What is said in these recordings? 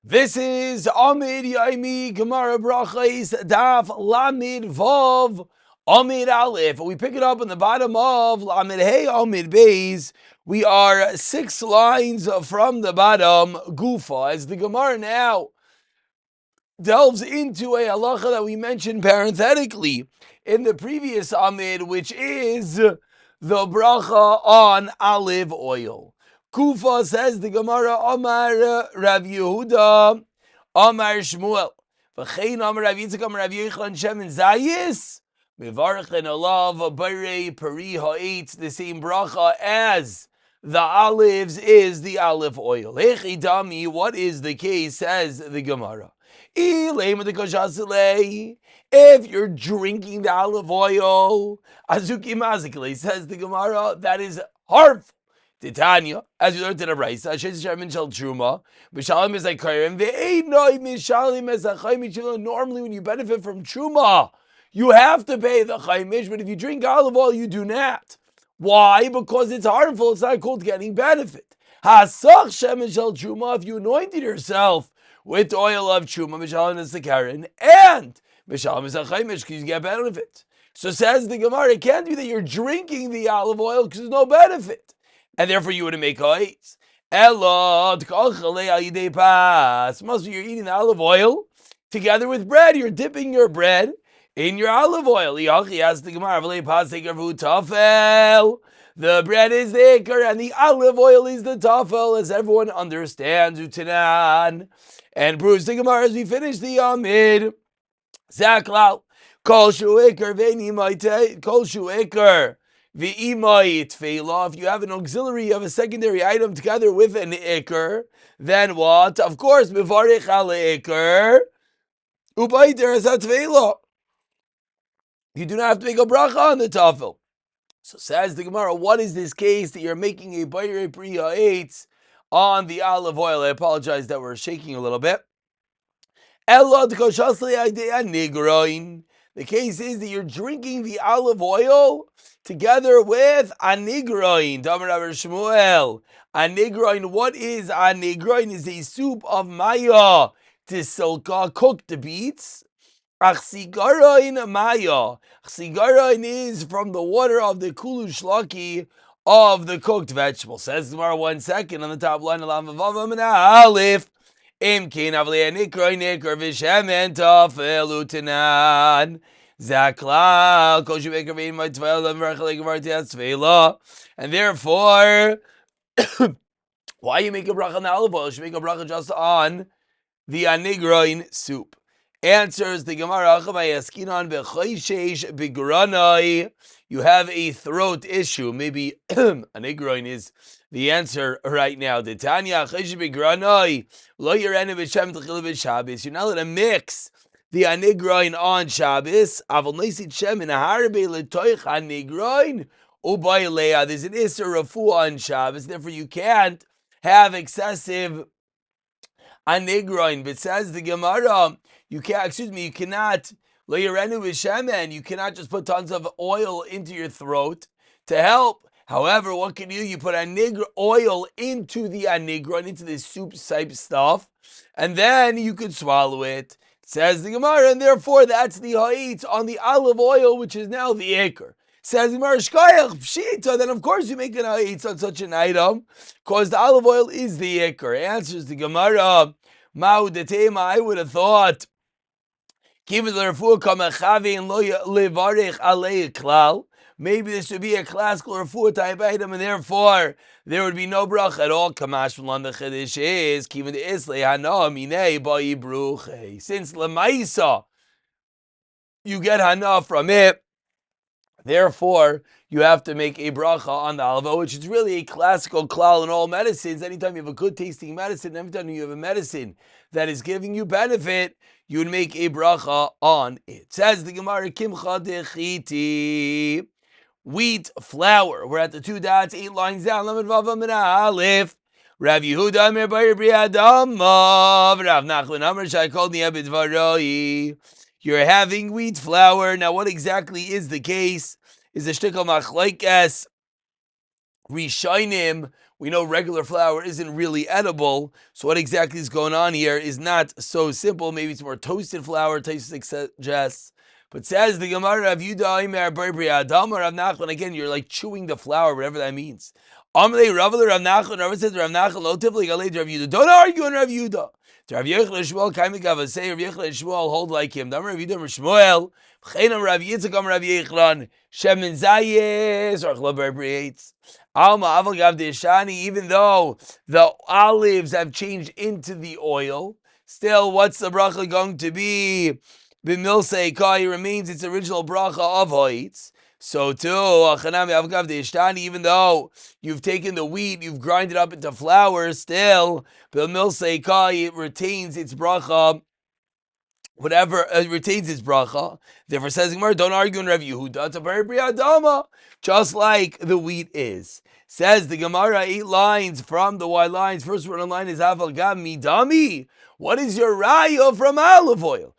This is Amud Yomi Gemara Berachos Daf Lamid Vav Amud Aleph. We pick it up on the bottom of Lamid Hey Amud Beis. We are 6 lines from the bottom. Gufa, as the Gemara now delves into a halacha that we mentioned parenthetically in the previous Amid, which is the bracha on olive oil. Kufa says the Gemara, Amar Rav Yehuda, Amar Shmuel, V'chein Amar Rav Yitzchak, Amar Rav Yochanan Shemin Zayis, Mevarchen Alav Barei Peri Ha'etz, the same bracha as the olives is the olive oil. Hechi Dami, what is the case, says the Gemara. If you're drinking the olive oil, Azuki Mazikle, says the Gemara, that is harmful. Titania, as you learned in a Brisa, Shem Shel Truma, Mishalim is like Kairim, Ve'enoi Mishalim is a Chaimish. Normally, when you benefit from Truma, you have to pay the Chaimish, but if you drink olive oil, you do not. Why? Because it's harmful. It's not called getting benefit. Hasach Shem Shel Truma, if you anointed yourself with oil of Truma, Mishalim is the Kairim, and Mishalim is a Chaimish, because you get benefit. So says the Gemara, it can't be that you're drinking the olive oil because there's no benefit, and therefore you wouldn't make ha'etz. Must be you're eating the olive oil together with bread. You're dipping your bread in your olive oil. The bread is the ikar and the olive oil is the tafel, as everyone understands. Utanan. And proves the Gemara as we finish the Amid. Zaklal. Kol shu ikar ve'ni maite. Kol shu ikar. If you have an auxiliary, you have a secondary item together with an ikr, then what? Of course, mevarich al ikr, ubayder as atvela. You do not have to make a bracha on the tafel. So says the Gemara, what is this case that you're making a bayre priya eitz on the olive oil? I apologize that we're shaking a little bit. The case is that you're drinking the olive oil together with anigroin. Damar Rav Shmuel. Anigroin, what is anigroin? Is a soup of maya tisilka, cooked beets. Achsigaroin maya. Achsigaroin is from the water of the kulu shlaki of the cooked vegetable. Says tomorrow 1 second on the top line of Aleph. Imkin avli anikroin nikor vishemen tafel utanan. Zaklal koshu bekarvin my tvela merchalik vartias tvela. And therefore, why you make a bracha on the olive oil? You should make a bracha just on the anigroin soup. Answers the Gemara. You have a throat issue. Maybe anigroin is the answer right now. You're not allowed to mix the anigroin on Shabbos. There's an Isser Rafu on Shabbos, therefore you can't have excessive anigroin. But says the Gemara, you cannot, you cannot just put tons of oil into your throat to help. However, what can you do? You put oil into the anigron, into this soup type stuff, and then you could swallow it. Says the Gemara, and therefore that's the ha'etz on the olive oil, which is now the ikr. Says the Gemara, shkayach pshita, then of course you make an ha'etz on such an item, because the olive oil is the ikr. Answers the Gemara, ma'u detema, I would have thought, maybe this would be a classical refuah type item, and therefore there would be no bracha at all. Kamash from the chiddush is kiven the islay hana minei ba'i bruche. Since lemaisa you get hana from it, therefore you have to make a bracha on the olive oil, which is really a classical klal in all medicines. Anytime you have a good tasting medicine, every time you have a medicine that is giving you benefit, you would make a bracha on it. Says the Gemara, Kimcha dechiti, wheat flour. We're at the 2 dots, 8 lines down. Lamed Vav Amid Aleph. Rav Yehuda Amir Bayer Briadam Rav Nachman Amr Shai called the Ebed Varoi. You're having wheat flour. Now, what exactly is the case? Is the shtickle machlekes Rishonim we know regular flour isn't really edible. So what exactly is going on here is not so simple. Maybe it's more toasted flour, Tosfos suggests. But says the Gemara, Rav Yudah Omer Bar Adam or Rav Nachman, again, you're like chewing the flour, whatever that means. Amalei Rav Nachman, Rav says Rav Nachman, Lo Tifli Galei Rav Yudah. Don't argue on Rav Yudah. Rav Yechon Shmuel Kaimikav say Rav Yechon Shmuel hold like him. Damar Rav Yudah Shmuel. B'cheinam Rav Yitzchak Rav Yechon Shemin Zayis or Chlobar Breitz. Alma Aval Gav Deshani. Even though the olives have changed into the oil, still, what's the bracha going to be? B'milsei Kai remains its original bracha of hoitz. So too, even though you've taken the wheat, you've grinded it up into flour, still, b'milsei Kai, it retains its bracha. Whatever retains its bracha. Therefore, says Gemara, don't argue in Rav Yehuda. It's a very Adama, just like the wheat is. Says the Gemara, 8 lines from the white lines. First one on line is Aval Gam Midami. What is your raya from olive oil?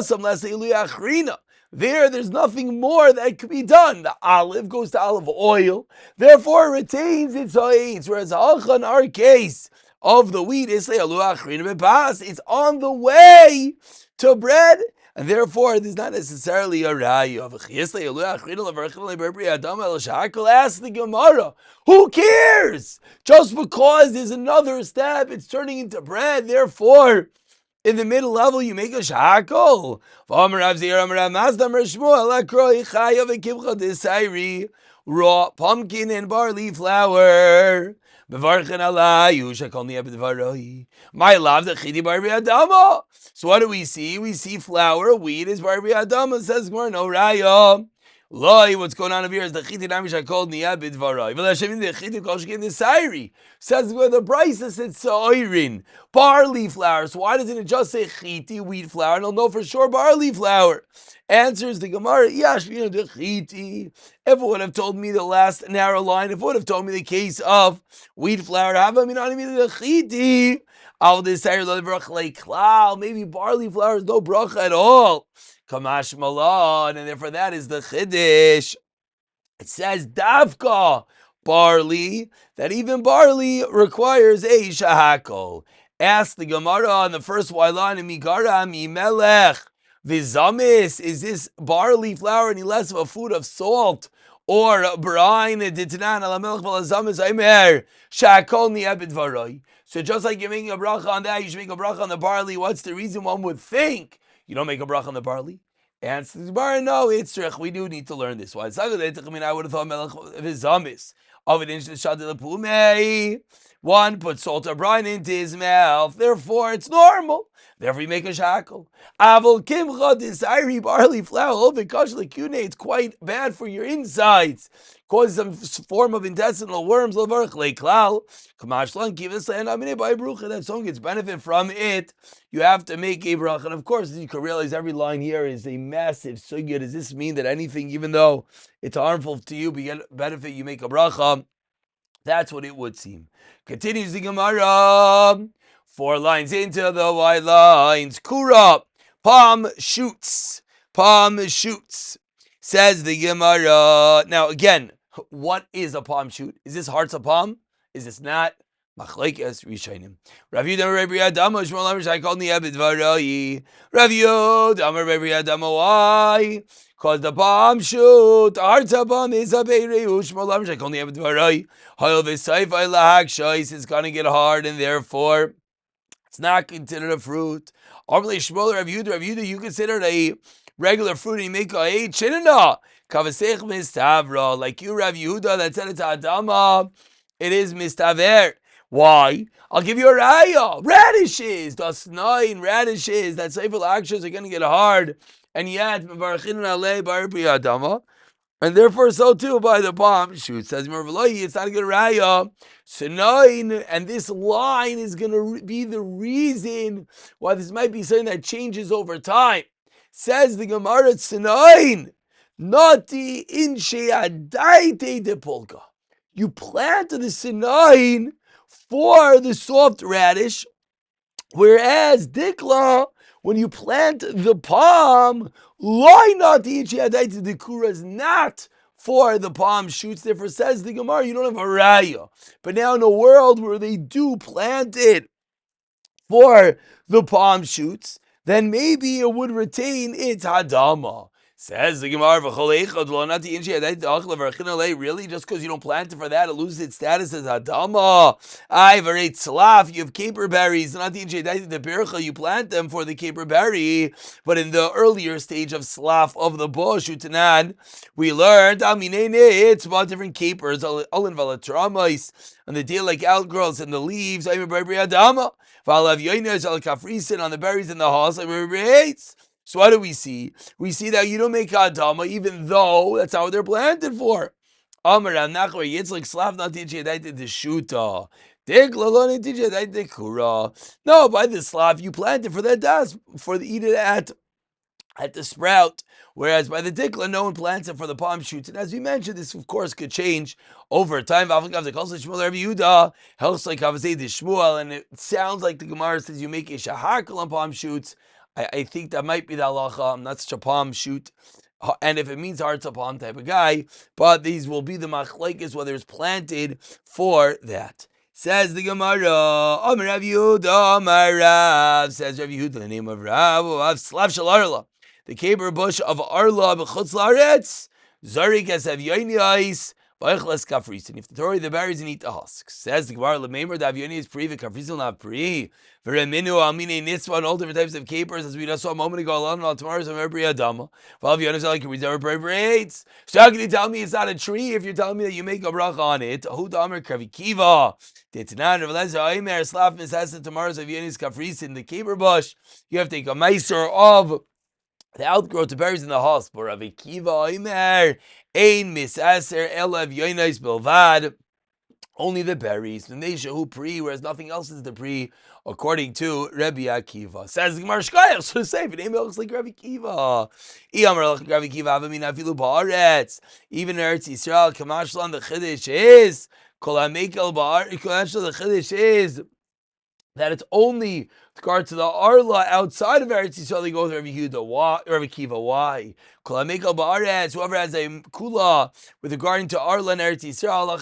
Some less achrina. There's nothing more that could be done. The olive goes to olive oil, therefore it retains its ha'etz. Whereas in our case of the wheat, it's on the way to bread, and therefore there's not necessarily a raya. Ask the Gemara, who cares? Just because there's another step, it's turning into bread, therefore in the middle level, you make a shakol. Raw pumpkin and barley flour. My love the chidi barbi adama. So what do we see? We see flour, wheat is barbi adama. Says Gemara, no raya. Loi, what's going on over here is the chiti namish called niyabid varay. But Hashem the chiti koshkin the sairi says where the price is it's oirin barley flour. So why doesn't it just say chiti wheat flour? And I'll know for sure barley flour. Answers the Gemara, Yashvina the chiti. If it would have told me the last narrow line, if it would have told me the case of wheat flour, have I mean not even the chiti. I'll decide maybe barley flour is no bracha at all. Kamash Malon, and therefore that is the Chiddush. It says Davka barley, that even barley requires a shahakol. Ask the Gemara on the first white line in Migara Mimelech Vizamis, is this barley flour any less of a food of salt? Or brine ditanan alamelech valazamis aimer shakol ni'ebed varoy. So just like you're making a bracha on that, you should make a bracha on the barley. What's the reason one would think you don't make a bracha on the barley? Answer the Gemara, no, it's trich. We do need to learn this. Why? I would have thought melech vizamis of it into the shadil. One puts salt or brine into his mouth, therefore it's normal. Therefore you make a shackle. Avol kimcha desiri barley flour it's quite bad for your insides. Causes some form of intestinal worms. That song gets benefit from it. You have to make a bracha. And of course, you can realize every line here is a massive sugya. Does this mean that anything, even though it's harmful to you, but you get benefit, you make a bracha? That's what it would seem. Continues the Gemara. 4 lines into the white lines. Kura, palm shoots. Palm shoots. Says the Gemara. Now again, what is a palm shoot? Is this hearts of palm? Is this not? Machlekes Rishayim. Rav Yehuda Rabbi Adama Shmuel Amar Shai called Ni'ebed Varai. Rav Yehuda Amar Rabbi Adama, why? Because the palm shoot, the hearts of palm is a beireu. Shmuel Amar Shai called Ni'ebed Varai. Hoil v'sayfai lahak shais, it's going to get hard, and therefore it's not considered a fruit. Normally, Shmuel Rav Yehuda, you consider it a regular fruit, and you make a chinana. Kavasech mistavra, like you, Rav Yehuda, that said it's Adama, it is mistaver. Why? I'll give you a raya. Radishes, das 9 radishes, that seifel actions are going to get hard, and yet, and therefore so too by the palm shoot. Says Mervaloyi, it's not a good raya. Sinain, and this line is going to be the reason why this might be something that changes over time. Says the Gemara, Sinain, nati inshe adaite de polka. You planted the Sinain for the soft radish, whereas dikla, when you plant the palm, loy nati inshe adaite de kura is not for the palm shoots. Therefore, says the Gemara, you don't have a raya. But now in a world where they do plant it for the palm shoots, then maybe it would retain its hadama. Says the Gemara, really? Just because you don't plant it for that, it loses its status as hadama. I've already tzlaf, you have caper berries. You plant them for the caper berry, but in the earlier stage of slaf of the bush, utanan, we learned it's about different capers, on the deal like outgrowths and the leaves. I'm a adama. On the berries in the house. So what do we see? We see that you don't make adama, even though that's how they're planted for. No, by the slav, you plant it for that das, for the eat it at the sprout, whereas by the dikla, no one plants it for the palm shoots. And as we mentioned, this of course could change over time. And it sounds like the Gemara says you make a shahakal on palm shoots. I think that might be the halacha. I'm not such a palm shoot. And if it means hearts a palm type of guy, but these will be the machlekes, whether it's planted for that. Says the Gemara, Amar Rav Yehuda, Amar Rav, says Rav Yehuda, the name of Rav Slav Shel Arla, the caper bush of Arla b'chutz la'aretz, Zarik esav yoini ais, v'aychles kafrisin. If the Torah the berries and eat the husks. Says the Gemara, Lemeimer, the avyoni is pri, v'kafrisin not pri. V'reminu amine nitzvah, and all different types of capers, as we just saw a moment ago, alon al tomorrow, so every adama. V'avyoni is like, we never braids. So how can you tell me it's not a tree if you're telling me that you make a bracha on it? Ahud Amar Kravikiva. T'etanan, Rav Elazar, Aimer, Slaf, Misasa, tomorrow's avyoni is kafrisin, the caper bush. You have to take a meiser of the outgrowth to berries in the house. But Rav Akiva Omer ein misaser elav yoinais bilvad. Only the berries. Who pri, whereas nothing else is the pri, according to Rabbi Akiva. Says the Gemara Shkayach. So say, if it name looks like Rabbi Akiva. Rabbi Akiva avamin afilu ba'aretz. Even Eretz Yisrael, Kamashlan, the Chiddush is Kol HaMekel ba'aretz. Kamashlan, the Chiddush is that it's only with regard to the Arla outside of Eretz Yisrael, they go with Rabbi Yehuda. Why? Rabbi Kiva, why? Whoever has a kula with regard to Arla and Eretz Yisrael, so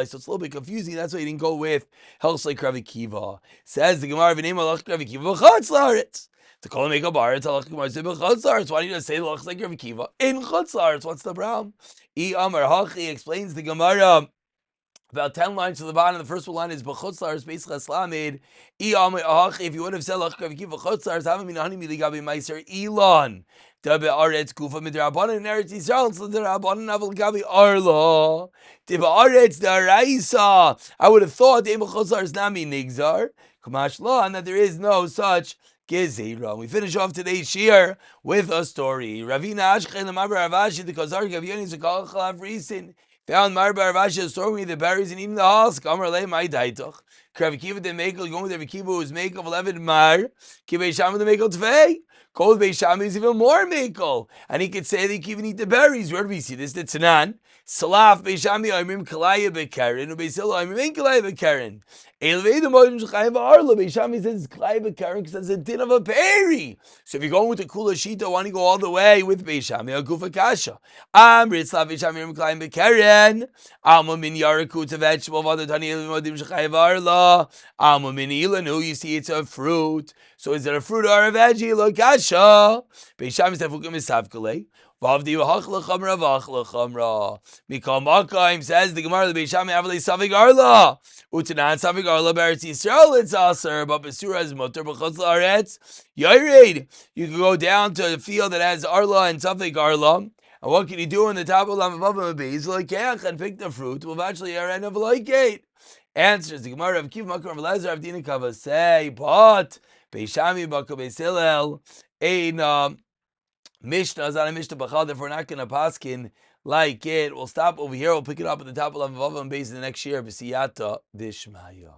it's a little bit confusing. That's why he didn't go with Helps like Rabbi Kiva. Says the Gemara, Rabbi Kiva, to call make a bar, it's why do you just say looks like Rabbi Kiva in Chutz? What's the problem? He explains the Gemara. About 10 lines to the bottom. The first line is B'chutz la'aretz basically Islamid. If you would have said L'chkav Kiva Chutz la'aretz haven't been honey miligabi meiser Elon. Dabe aretz kufa midrabanan in Eretz Yisrael. So midrabanan aval gabi arla. Dabe aretz daraisa. I would have thought Deim B'chutz la'aretz nami nigzar. Kamash la, and that there is no such gezerah. We finish off today's shir with a story. Ravina Ashchen L'maber Ravashi the Kazar Gavyonis V'Kal Chalav Risin. Found Marbar Rashi throwing me the berries and eating the hulls. Kamar lay my daitach. Krav Kiva the Mekel going with Rav Kiva who was Mekel of 11 Mar. Kiva Shama the Mekel Tvei. Cold Beisham is even more Mekel. And he could say they can even eat the berries. Where do we see this? The Tanan. Salaf Beishami Oimim Kalaya Bekaren. Ubeisilo Oimim Kalaya Bekaren. Elvei the Modim Shachayim Arla. Beishami says Kalaya Bekaren because that's a din of a berry. So if you're going with the Kula Shita, why don't you go all the way with Beishami? Agufa Kasha. Amrit Slav Beishami Oimim Kalaya Bekaren. Alma Min Yaraku to vegetable. Vada Tani Elvei Modim Shachayim Arla. Alma Min Ilanu. You see it's a fruit. So is it a fruit or a veggie? Look, Kasha. Beishami Sefukim is Savkale. Vavdi v'hachla chamra v'achla chamra. Mikal Makaim says the Gemara the Beishami Avalei Savig Arla. Utanan Savig Arla Beretz Yisrael it's aser, but Besura is motor b'chutz la'aretz. Yared. You can go down to a field that has Arla and Savig Arla. And what can you do on the top of Lamavavim Beis like and pick the fruit? Well, actually, Aaron of like gate. Answers the Gemara of Kiv Makar of Lazar of Dina Kava say, but Beishami Baka Beisilel ein Mishnah is not a Mishnah Bachal, therefore we're not going to paskin like it. We'll stop over here. We'll pick it up at the top of Lamavavim Beis in the next year. B'siyata Dishmaya.